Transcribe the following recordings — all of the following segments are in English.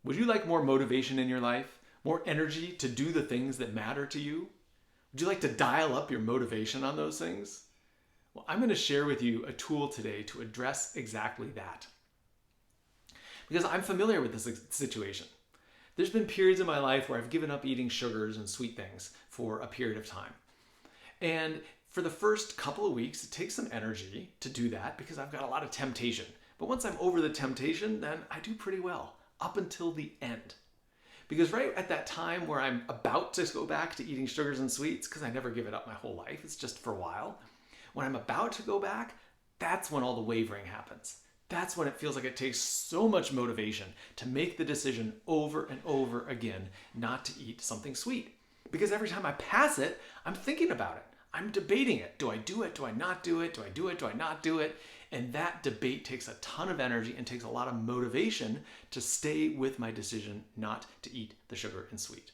Would you like more motivation in your life? More energy to do the things that matter to you? Would you like to dial up your motivation on those things? Well, I'm going to share with you a tool today to address exactly that. Because I'm familiar with this situation. There's been periods in my life where I've given up eating sugars and sweet things for a period of time. And for the first couple of weeks, it takes some energy to do that because I've got a lot of temptation. But once I'm over the temptation, then I do pretty well up until the end. Because right at that time where I'm about to go back to eating sugars and sweets, because I never give it up my whole life, it's just for a while. When I'm about to go back, that's when all the wavering happens. That's when it feels like it takes so much motivation to make the decision over and over again not to eat something sweet. Because every time I pass it, I'm thinking about it. I'm debating it. Do I do it? Do I not do it? Do I do it? Do I not do it? And that debate takes a ton of energy and takes a lot of motivation to stay with my decision not to eat the sugar and sweet.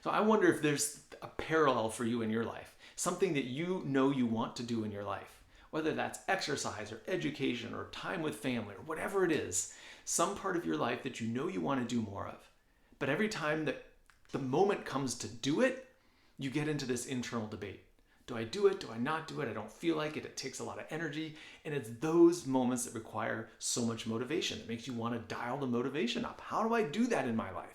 So I wonder if there's a parallel for you in your life, something that you know you want to do in your life, whether that's exercise or education or time with family or whatever it is, some part of your life that you know you want to do more of. But every time that the moment comes to do it, you get into this internal debate. Do I do it? Do I not do it? I don't feel like it. It takes a lot of energy. And it's those moments that require so much motivation. It makes you want to dial the motivation up. How do I do that in my life?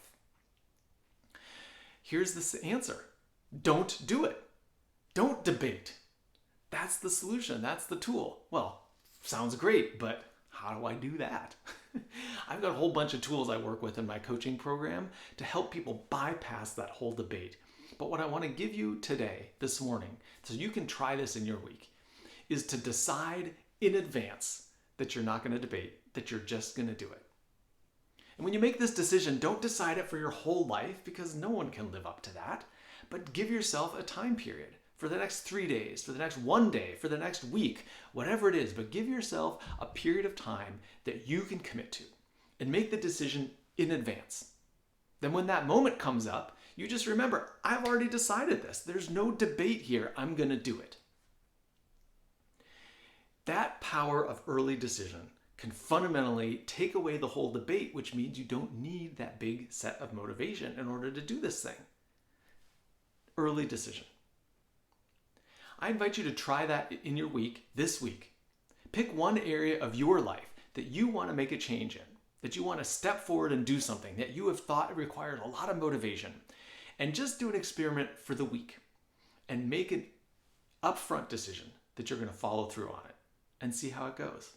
Here's the answer. Don't do it. Don't debate. That's the solution. That's the tool. Well, sounds great, but how do I do that? I've got a whole bunch of tools I work with in my coaching program to help people bypass that whole debate. But what I want to give you today, this morning, so you can try this in your week, is to decide in advance that you're not going to debate, that you're just going to do it. And when you make this decision, don't decide it for your whole life because no one can live up to that, but give yourself a time period for the next 3 days, for the next 1 day, for the next week, whatever it is, but give yourself a period of time that you can commit to and make the decision in advance. Then when that moment comes up, you just remember, I've already decided this. There's no debate here. I'm going to do it. That power of early decision can fundamentally take away the whole debate, which means you don't need that big set of motivation in order to do this thing. Early decision. I invite you to try that in your week, this week. Pick one area of your life that you want to make a change in, that you want to step forward and do something that you have thought requires a lot of motivation. And just do an experiment for the week and make an upfront decision that you're going to follow through on it and see how it goes.